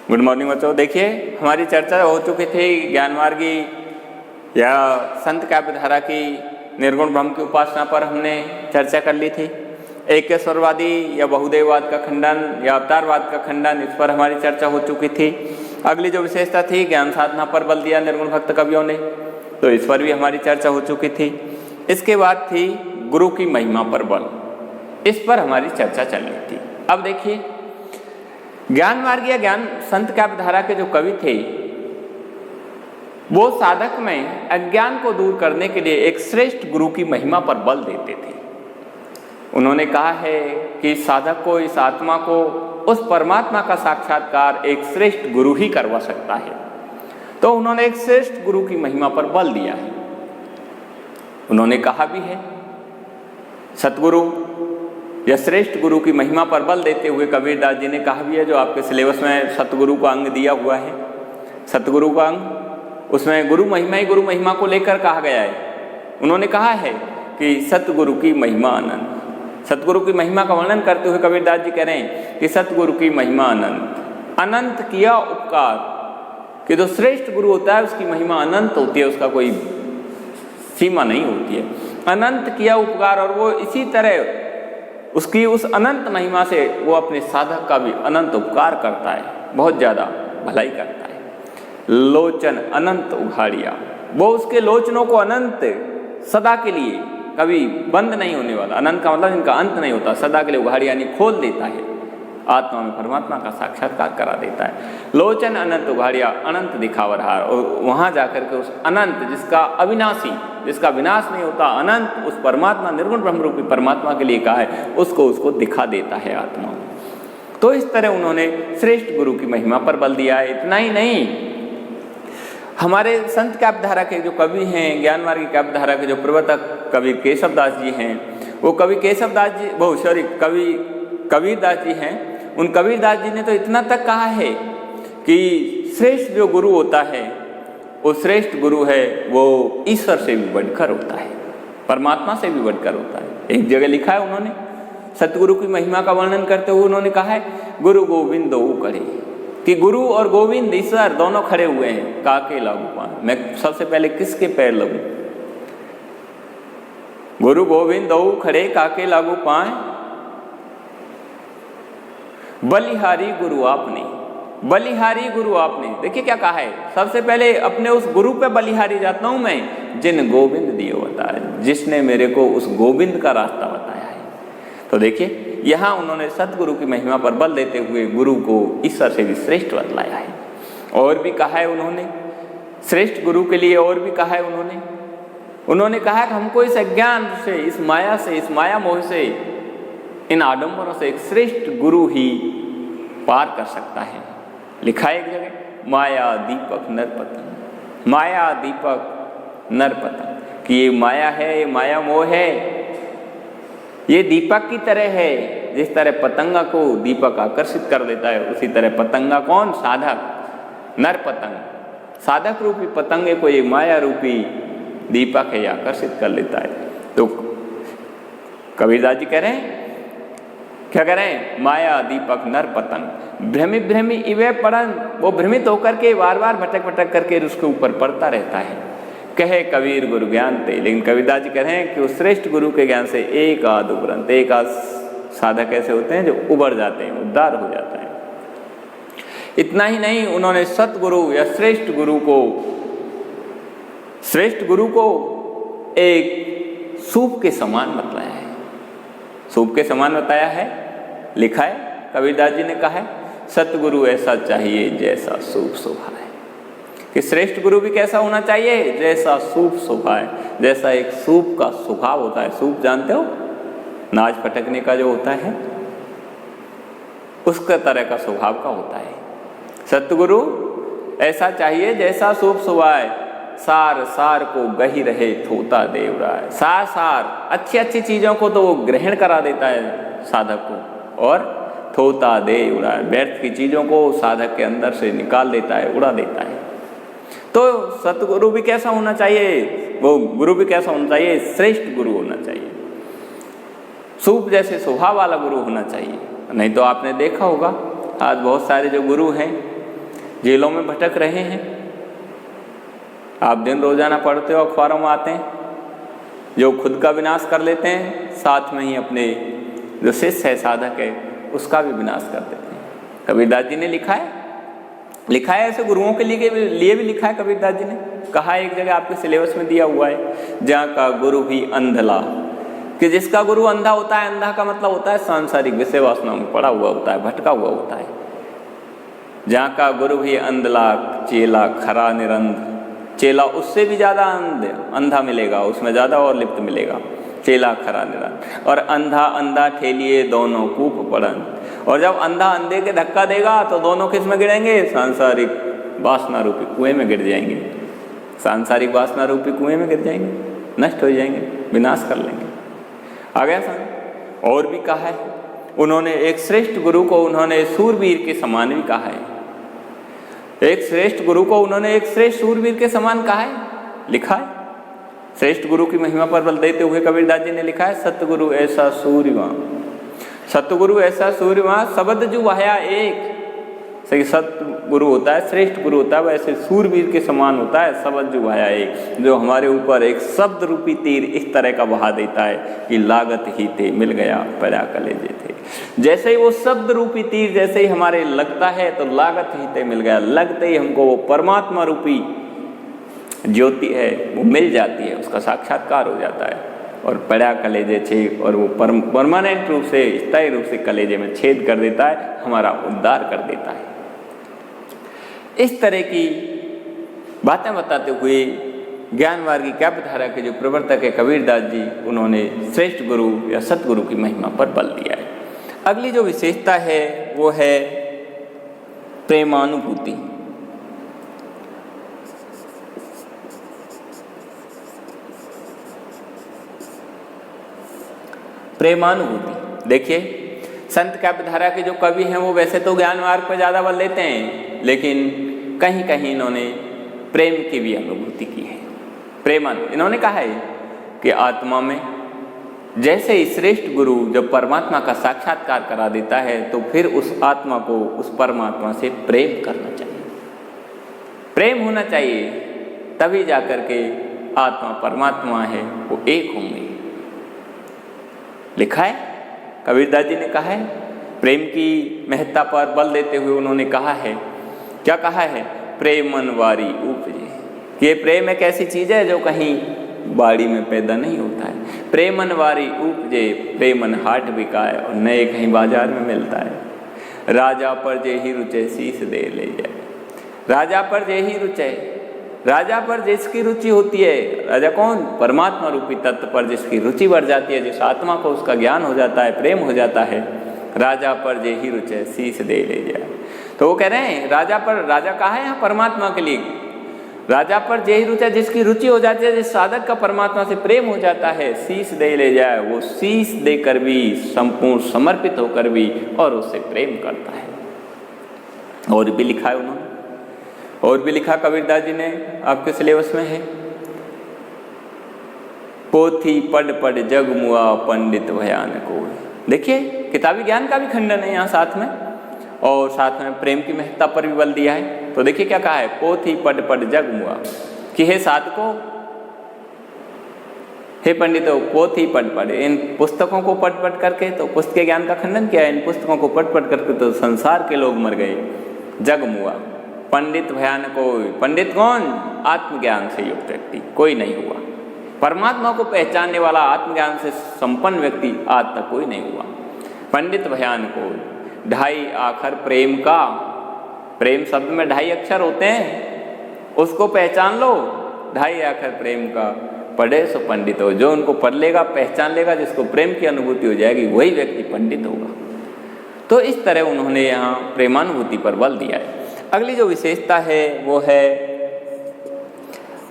Good morning बच्चों। देखिए हमारी चर्चा हो चुकी थी ज्ञान मार्गी या संत काव्यधारा की निर्गुण ब्रह्म की उपासना पर हमने चर्चा कर ली थी। एकेश्वरवादी या बहुदेववाद का खंडन या अवतारवाद का खंडन, इस पर हमारी चर्चा हो चुकी थी। अगली जो विशेषता थी ज्ञान साधना पर बल दिया निर्गुण भक्त कवियों ने, तो इस पर भी हमारी चर्चा हो चुकी थी। इसके बाद थी गुरु की महिमा पर बल, इस पर हमारी चर्चा चल रही थी। अब देखिए ज्ञान मार्ग या ज्ञान संत काव्यधारा के जो कवि थे वो साधक में अज्ञान को दूर करने के लिए एक श्रेष्ठ गुरु की महिमा पर बल देते थे। उन्होंने कहा है कि साधक को, इस आत्मा को उस परमात्मा का साक्षात्कार एक श्रेष्ठ गुरु ही करवा सकता है। तो उन्होंने एक श्रेष्ठ गुरु की महिमा पर बल दिया है। उन्होंने कहा भी है, सतगुरु या श्रेष्ठ गुरु की महिमा पर बल देते हुए कबीरदास जी ने कहा भी है, जो आपके सिलेबस में सतगुरु का अंग दिया हुआ है, सतगुरु का अंग, उसमें गुरु महिमा ही गुरु महिमा को लेकर कहा गया है। उन्होंने कहा है कि सतगुरु की महिमा अनंत। सतगुरु की महिमा का वर्णन करते हुए कबीरदास जी कह रहे हैं कि सतगुरु की महिमा अनंत, अनंत किया उपकार, कि जो श्रेष्ठ गुरु होता है उसकी महिमा अनंत होती है, उसका कोई सीमा नहीं होती है। अनंत किया उपकार, और वो इसी तरह उसकी उस अनंत महिमा से वो अपने साधक का भी अनंत उपकार करता है, बहुत ज़्यादा भलाई करता है। लोचन अनंत उघाड़िया, वो उसके लोचनों को अनंत सदा के लिए कभी बंद नहीं होने वाला, अनंत का मतलब इनका अंत नहीं होता, सदा के लिए उघाड़िया यानी खोल देता है, आत्मा में परमात्मा का साक्षात्कार करा देता है। लोचन अनंत उघाड़िया, अनंत दिखावरहार, और वहाँ जाकर के उस अनंत जिसका अविनाशी, जिसका विनाश नहीं होता, अनंत उस परमात्मा, निर्गुण ब्रह्म रूपी परमात्मा के लिए कहा है, उसको दिखा देता है आत्मा। तो इस तरह उन्होंने श्रेष्ठ गुरु की महिमा पर बल दिया है। इतना ही नहीं, हमारे संत काव्यधारा के जो कवि हैं, ज्ञान मार्गी काव्यधारा के जो प्रवर्तक कवि केशवदास जी हैं, वो कवि केशवदास जी, कवि कबीरदास जी हैं, उन कबीरदास जी ने तो इतना तक कहा है कि श्रेष्ठ जो गुरु होता है, वो श्रेष्ठ गुरु है, वो ईश्वर से भी बढ़कर होता है, परमात्मा से भी बढ़कर होता है। एक जगह लिखा है उन्होंने, सतगुरु की महिमा का वर्णन करते हुए उन्होंने कहा है, गुरु गोविंद दो खड़े, कि गुरु और गोविंद ईश्वर दोनों खड़े हुए हैं, काके लागू पाए, मैं सबसे पहले किसके पैर लगूं? गुरु गोविंद दो खड़े काके लागू पाए, बलिहारी गुरु आपने, बलिहारी गुरु आपने। देखिए क्या कहा है, सबसे पहले अपने उस गुरु पे बलिहारी जाता हूं मैं, जिन गोविंद दियो बताया, जिसने मेरे को उस गोविंद का रास्ता बताया है। तो देखिए यहाँ उन्होंने सतगुरु की महिमा पर बल देते हुए गुरु को ईश्वर से भी श्रेष्ठ बतलाया है। और भी कहा है उन्होंने श्रेष्ठ गुरु के लिए, और भी कहा है उन्होंने कहा कि हमको इस अज्ञान से, इस माया से, इस माया मोह से, इन आडंबरों से एक श्रेष्ठ गुरु ही पार कर सकता है। लिखा है एक जगह, माया दीपक नरपतन, माया दीपक नरपतन, कि ये माया है, ये माया मोह है, ये दीपक की तरह है। जिस तरह पतंगा को दीपक आकर्षित कर देता है, उसी तरह पतंगा कौन? साधक, नरपतंग, साधक रूपी पतंगे को ये माया रूपी दीपक है, आकर्षित कर लेता है। तो कबीरदास जी कह रहे हैं, क्या कह रहे हैं? माया दीपक नर पतंग, भ्रमी भ्रमी इवे पड़न, वो भ्रमित होकर के बार बार भटक भटक करके उसके ऊपर पड़ता रहता है। कहे कबीर गुरु ज्ञान ते, लेकिन कबीरदास जी कह रहे हैं कि उस श्रेष्ठ गुरु के ज्ञान से एक आध उपरंत, एक आध साधक ऐसे होते हैं जो उबर जाते हैं, उद्धार हो जाता है। इतना ही नहीं, उन्होंने सतगुरु या श्रेष्ठ गुरु को एक सूप के समान बतलाया है, सूप के समान बताया है। लिखा है, कबीरदास जी ने कहा है, सतगुरु ऐसा चाहिए जैसा सूप शोभा है, कि श्रेष्ठ गुरु भी कैसा होना चाहिए? जैसा सूप शोभा है, जैसा एक सूप का स्वभाव होता है। सूप जानते हो, नाच फटकने का जो होता है, उसका तरह का स्वभाव का होता है। सतगुरु ऐसा चाहिए जैसा सूप शोभा है, सार सार को गही रहे थोता देव राय, सार सार अच्छी अच्छी चीजों को तो वो ग्रहण करा देता है साधक को, और थोता दे उड़ाए, व्यर्थ की चीजों को साधक के अंदर से निकाल देता है, उड़ा देता है। तो सतगुरु भी कैसा होना चाहिए? वो गुरु भी कैसा होना चाहिए? श्रेष्ठ गुरु होना चाहिए, सूप जैसे स्वभाव वाला गुरु होना चाहिए। नहीं तो आपने देखा होगा आज बहुत सारे जो गुरु हैं जेलों में भटक रहे हैं। आप दिन रोजाना पढ़ते हो, अखबारों में आते हैं, जो खुद का विनाश कर लेते हैं, साथ में ही अपने जो शिष्य है, साधक है, उसका भी विनाश कर देते हैं। कबीरदास जी ने लिखा है ऐसे गुरुओं के लिए भी लिखा है। कबीरदास जी ने कहा एक जगह, आपके सिलेबस में दिया हुआ है, जहाँ का गुरु भी अंधला, कि जिसका गुरु अंधा होता है, अंधा का मतलब होता है सांसारिक विषय वासनाओं में पड़ा हुआ होता है, भटका हुआ होता है। जहाँ का गुरु भी अंधला, चेला खरा निरंध। चेला उससे भी ज़्यादा अंधा मिलेगा, उसमें ज़्यादा और लिप्त मिलेगा, चेला खरा निरंध। और अंधा ठेलिए दोनों कूप पड़न। और जब अंधा अंधे के धक्का देगा तो दोनों किस में गिरेंगे? सांसारिक वासना रूपी कुएं में गिर जाएंगे। सांसारिक वासना रूपी कुएं में गिर जाएंगे, नष्ट हो जाएंगे, विनाश कर लेंगे। आ गया समझ? और भी कहा है उन्होंने, एक श्रेष्ठ गुरु को उन्होंने सूरवीर के समान भी कहा है। एक श्रेष्ठ गुरु को उन्होंने एक श्रेष्ठ सूरवीर के समान कहा है, लिखा है। श्रेष्ठ गुरु की महिमा पर बल देते हुए कबीरदास जी ने लिखा है, सतगुरु ऐसा सूर्यवां, सतगुरु ऐसा सूर्यवां, शब्द जो वहाया एक। सही सतगुरु होता है, श्रेष्ठ गुरु होता है, वैसे सूरवीर के समान होता है शब्द जो वहाया एक, जो हमारे ऊपर एक शब्द रूपी तीर इस तरह का बहा देता है कि लागत ही थे मिल गया परा कलेजे थे। जैसे ही वो शब्द रूपी तीर जैसे ही हमारे लगता है तो लागत ही थे मिल गया, लगते ही हमको वो परमात्मा रूपी ज्योति है वो मिल जाती है, उसका साक्षात्कार हो जाता है और पड़ा कलेजे छेद, और वो परमानेंट रूप से स्थायी रूप से कलेजे में छेद कर देता है, हमारा उद्धार कर देता है। इस तरह की बातें बताते हुए ज्ञान मार्ग की काव्य धारा के जो प्रवर्तक है कबीरदास जी, उन्होंने श्रेष्ठ गुरु या सतगुरु की महिमा पर बल दिया है। अगली जो विशेषता है वो है प्रेमानुभूति। प्रेमानुभूति देखिए, संत काव्यधारा के जो कवि हैं वो वैसे तो ज्ञान मार्ग पर ज़्यादा बल देते हैं, लेकिन कहीं कहीं इन्होंने प्रेम की भी अनुभूति की है। इन्होंने कहा है कि आत्मा में जैसे ही श्रेष्ठ गुरु जब परमात्मा का साक्षात्कार करा देता है तो फिर उस आत्मा को उस परमात्मा से प्रेम करना चाहिए, प्रेम होना चाहिए, तभी जाकर के आत्मा परमात्मा है वो एक होंगे। लिखा है, कबीरदास जी ने कहा है, प्रेम की महत्ता पर बल देते हुए उन्होंने कहा है, क्या कहा है? प्रेमन वारी उपजे। ये प्रेम एक ऐसी चीज़ है जो कहीं बाड़ी में पैदा नहीं होता है। प्रेमन वारी उपजे, प्रेमन हाट बिकाए, और नए कहीं बाजार में मिलता है। राजा पर जे ही रुचे शीश दे ले जाए। राजा पर जे ही रुचे, राजा पर जिसकी रुचि होती है, राजा कौन? परमात्मा रूपी तत्व पर जिसकी रुचि बढ़ जाती है, जिस आत्मा को उसका ज्ञान हो जाता है, प्रेम हो जाता है, राजा पर जे ही रुचे शीश दे ले जाए। तो वो कह रहे हैं राजा पर, राजा कहा है यहाँ परमात्मा के लिए, राजा पर जे ही रुचे, जिसकी रुचि हो जाती है, जिस साधक का परमात्मा से प्रेम हो जाता है, शीश दे ले जाए। वो शीश देकर भी, संपूर्ण समर्पित होकर भी, और उससे प्रेम करता है। और भी लिखा है उन्होंने, और भी लिखा कबीरदास जी ने, आपके सिलेबस में है, पोथी पढ़ पढ़ जग मुआ पंडित भयानको। देखिए किताबी ज्ञान का भी खंडन है यहाँ साथ में, और साथ में प्रेम की महत्ता पर भी बल दिया है। तो देखिए क्या कहा है, पोथी पढ़ पढ़ जग मुआ, कि हे साधकों, हे पंडितों, पोथी पढ़ पढ़, इन पुस्तकों को पढ़ पढ़ करके तो पुस्तक ज्ञान का खंडन किया है, इन पुस्तकों को पढ़ पढ़ करके तो संसार के लोग मर गए। जग मुआ, पंडित भयानक कोई, पंडित कौन? आत्मज्ञान से युक्त व्यक्ति कोई नहीं हुआ। परमात्मा को पहचानने वाला, आत्मज्ञान से संपन्न व्यक्ति आज तक कोई नहीं हुआ। पंडित भयानक कोई, ढाई आखर प्रेम का, प्रेम शब्द में 2.5 अक्षर होते हैं, उसको पहचान लो। 2.5 आखर प्रेम का, पढ़े सो पंडित हो। जो उनको पढ़ लेगा, पहचान लेगा, जिसको प्रेम की अनुभूति हो जाएगी, वही व्यक्ति पंडित होगा। तो इस तरह उन्होंने यहाँ प्रेमानुभूति पर बल दिया है। अगली जो विशेषता है वो है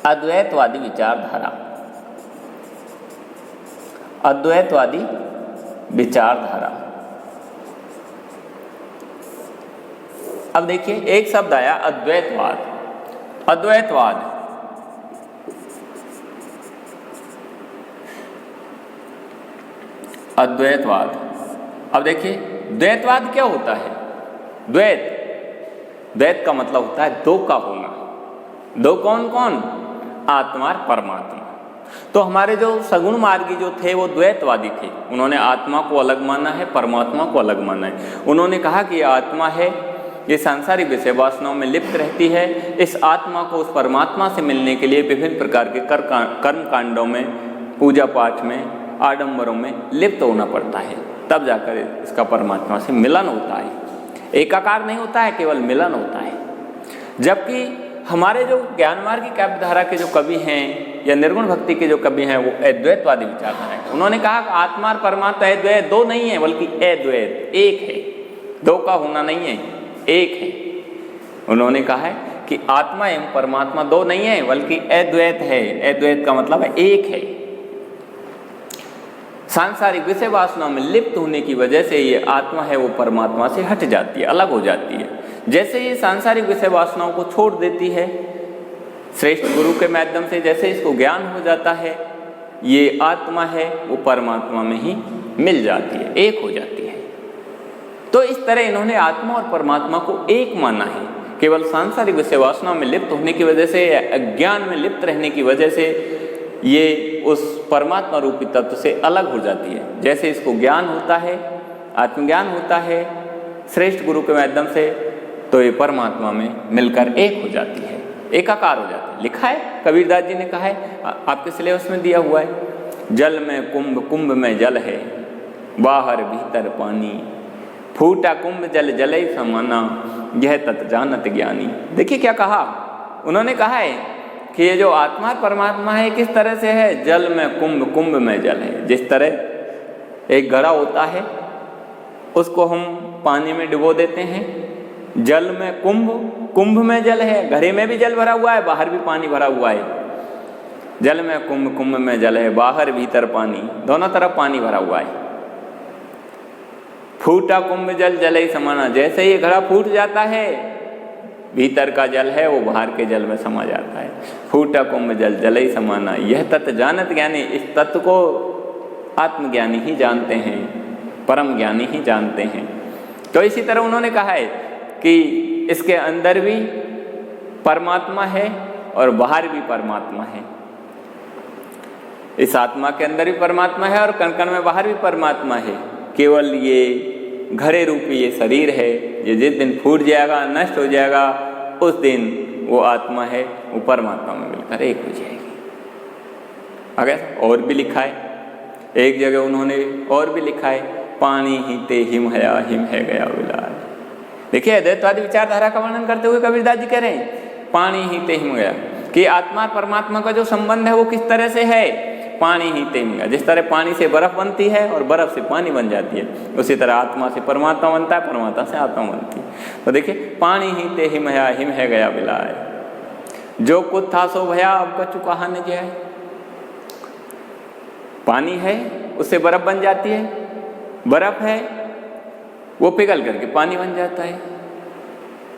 अद्वैतवादी विचारधारा। अद्वैतवादी विचारधारा। अब देखिए एक शब्द आया अद्वैतवाद। अद्वैतवाद, अद्वैतवाद। अब देखिए द्वैतवाद क्या होता है? द्वैत, द्वैत का मतलब होता है दो का होना। दो कौन कौन? आत्मा और परमात्मा। तो हमारे जो सगुण मार्गी जो थे वो द्वैतवादी थे। उन्होंने आत्मा को अलग माना है, परमात्मा को अलग माना है। उन्होंने कहा कि आत्मा है, ये सांसारिक विषय वासनाओं में लिप्त रहती है। इस आत्मा को उस परमात्मा से मिलने के लिए विभिन्न प्रकार के कर्म कांडों में, पूजा पाठ में, आडंबरों में लिप्त होना पड़ता है, तब जाकर इसका परमात्मा से मिलन होता है। एकाकार नहीं होता है, केवल मिलन होता है। जबकि हमारे जो ज्ञान मार्ग की काव्यधारा के जो कवि हैं या निर्गुण भक्ति के जो कवि हैं वो अद्वैतवादी विचारधारा है। उन्होंने कहा कि आत्मा और परमात्मा अद्वैत दो नहीं है, बल्कि अद्वैत एक है। दो का होना नहीं है, एक है। उन्होंने कहा है कि आत्मा एवं परमात्मा दो नहीं है, बल्कि अद्वैत है। अद्वैत का मतलब है एक है। सांसारिक विषय वासनाओं में लिप्त होने की वजह से ये आत्मा है वो परमात्मा से हट जाती है, अलग हो जाती है। जैसे ये सांसारिक विषय वासनाओं को छोड़ देती है श्रेष्ठ गुरु के माध्यम से, जैसे इसको ज्ञान हो जाता है, ये आत्मा है वो परमात्मा में ही मिल जाती है, एक हो जाती है। तो इस तरह इन्होंने आत्मा और परमात्मा को एक माना है। केवल सांसारिक विषय वासनाओं में लिप्त होने की वजह से, अज्ञान में लिप्त रहने की वजह से ये उस परमात्मा रूपी तत्व से अलग हो जाती है। जैसे इसको ज्ञान होता है, आत्मज्ञान होता है श्रेष्ठ गुरु के माध्यम से, तो ये परमात्मा में मिलकर एक हो जाती है, एकाकार हो जाती है। लिखा है, कबीरदास जी ने कहा है, आपके सिलेबस में दिया हुआ है, जल में कुंभ, कुंभ में जल है, बाहर भीतर पानी, फूटा कुंभ जल जले समाना, यह तत् जानत ज्ञानी। देखिए क्या कहा उन्होंने, कहा है कि ये जो आत्मा परमात्मा है किस तरह से है, जल में कुंभ, कुंभ में जल है। जिस तरह एक घड़ा होता है उसको हम पानी में डुबो देते हैं, जल में कुंभ, कुंभ में जल है, घड़े में भी जल भरा हुआ है, बाहर भी पानी भरा हुआ है। जल में कुंभ, कुंभ में जल है, बाहर भीतर पानी, दोनों तरफ पानी भरा हुआ है। फूटा कुंभ जल जले समाना, जैसे ये घड़ा फूट जाता है, भीतर का जल है वो बाहर के जल में समा जाता है। फूटा कुंभ जल जले समाना, यह तत्व जानत ज्ञानी। इस तत्व को आत्मज्ञानी ही जानते हैं, परम ज्ञानी ही जानते हैं। तो इसी तरह उन्होंने कहा है कि इसके अंदर भी परमात्मा है और बाहर भी परमात्मा है। इस आत्मा के अंदर भी परमात्मा है और कण कण में बाहर भी परमात्मा है। केवल ये घड़े रूपी ये शरीर है, ये जिस दिन फूट जाएगा, नष्ट हो जाएगा, उस दिन वो आत्मा है वो परमात्मा में मिलकर एक हो जाएगी। अगर और भी लिखा है, एक जगह उन्होंने और भी लिखा है, पानी ही ते हिम हया, हिम है गया विलाय। देखिए अद्वैतवादी विचारधारा का वर्णन करते हुए कबीरदास जी कह रहे हैं पानी ही ते हिम गया, कि आत्मा परमात्मा का जो संबंध है वो किस तरह से है, पानी ही ते हिम गया। जिस तरह पानी से बर्फ बनती है और बर्फ से पानी बन जाती है, उसी तरह आत्मा से परमात्मा बनता है, परमात्मा से आत्मा बनती है। तो देखिए पानी ही ते हिम हया, हिम है गया विलाय, जो कुछ था सो भया, अब कछु कहा न जाए। पानी है उससे बर्फ बन जाती है, बर्फ है वो पिघल करके पानी बन जाता है।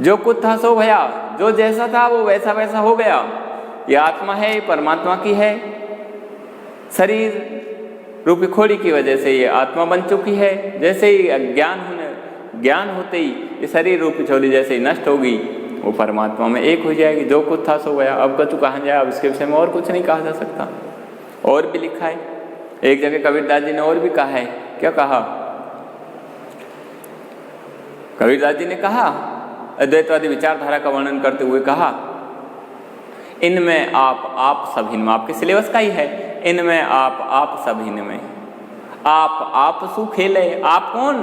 जो कुछ था सो भया, जो जैसा था वो वैसा वैसा हो गया। ये आत्मा है, ये परमात्मा की है। शरीर रूपी खोड़ी की वजह से ये आत्मा बन चुकी है। जैसे ही ज्ञान होते ही ये शरीर रूपी छोड़ी जैसे ही नष्ट होगी, वो परमात्मा में एक हो जाएगी। जो कुछ था सो गया, अब कछु कहा जाए, अब इसके विषय में और कुछ नहीं कहा जा सकता। और भी लिखा है, एक जगह कबीरदास जी ने और भी कहा है। क्या कहा कबीरदास जी ने? कहा अद्वैतवादी विचारधारा का वर्णन करते हुए कहा, इनमें आप सब इनमें, आपके सिलेबस का ही है, इनमें आप सब इनमें, आप सु खेले। आप कौन?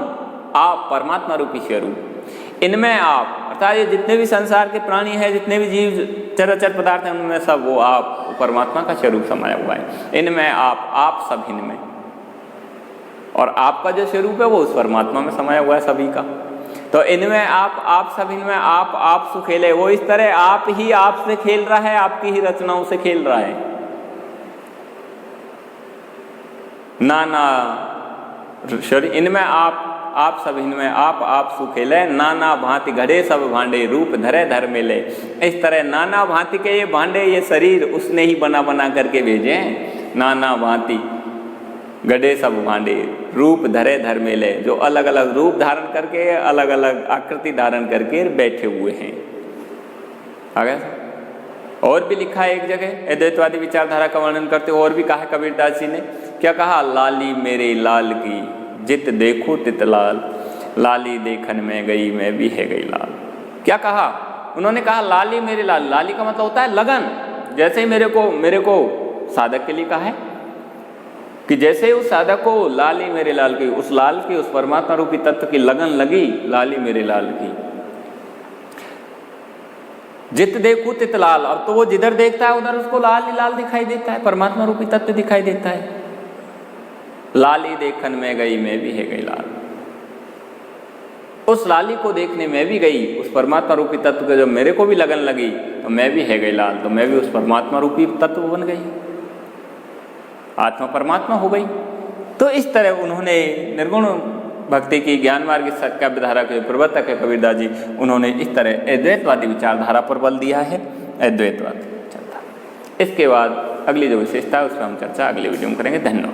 आप परमात्मा रूपी स्वरूप। इनमें आप अर्थात ये जितने भी संसार के प्राणी हैं, जितने भी जीव चराचर पदार्थ हैं, उनमें सब वो आप परमात्मा का स्वरूप समाया हुआ है। इनमें आप सब इनमें, और आपका जो स्वरूप है वो उस परमात्मा में समाया हुआ है सभी का। तो इनमें आप सब इनमें आप सु खेले। वो इस तरह आप ही आपसे खेल रहा है, आपकी ही रचनाओं से खेल रहा है। नाना शरीर इनमें आप सब इनमें आप सु खेले। नाना भांति घड़े सब भांडे, रूप धरे धर मिले। इस तरह नाना भांति के ये भांडे, ये शरीर उसने ही बना बना करके भेजे हैं। नाना भांति घड़े सब भांडे, रूप धरे धर्मेले, जो अलग अलग रूप धारण करके, अलग अलग आकृति धारण करके बैठे हुए हैं। आ गया। और भी लिखा है एक जगह अद्वैतवादी विचारधारा का वर्णन करते और भी कहा कबीरदास जी ने, क्या कहा? लाली मेरे लाल की जित देखो तित लाल, लाली देखन में गई मैं भी है गई लाल। क्या कहा उन्होंने? कहा लाली मेरे लाल। लाली का मतलब होता है लगन। जैसे ही मेरे को साधक के लिए कहा है कि जैसे उस साधक को लाली मेरे लाल की, उस लाल की, उस परमात्मा रूपी तत्व की लगन लगी, लाली मेरे लाल की, जित देखूं तित लाल। अब तो वो जिधर देखता है उधर उसको लाल ही लाल दिखाई देता है, परमात्मा रूपी तत्व दिखाई देता है। लाली देखन में गई मैं भी है गई लाल। उस लाली को देखने में भी गई, उस परमात्मा रूपी तत्व के जब मेरे को भी लगन लगी तो मैं भी है गई लाल, तो मैं भी उस परमात्मा रूपी तत्व बन गई, आत्मा परमात्मा हो गई। तो इस तरह उन्होंने निर्गुण भक्ति की ज्ञान मार्ग काव्यधारा के प्रवर्तक है कबीरदास जी, उन्होंने इस तरह अद्वैतवादी विचारधारा पर बल दिया है, अद्वैतवाद चलता। इसके बाद अगली जो विशेषता है उस पर हम चर्चा अगले वीडियो में करेंगे। धन्यवाद।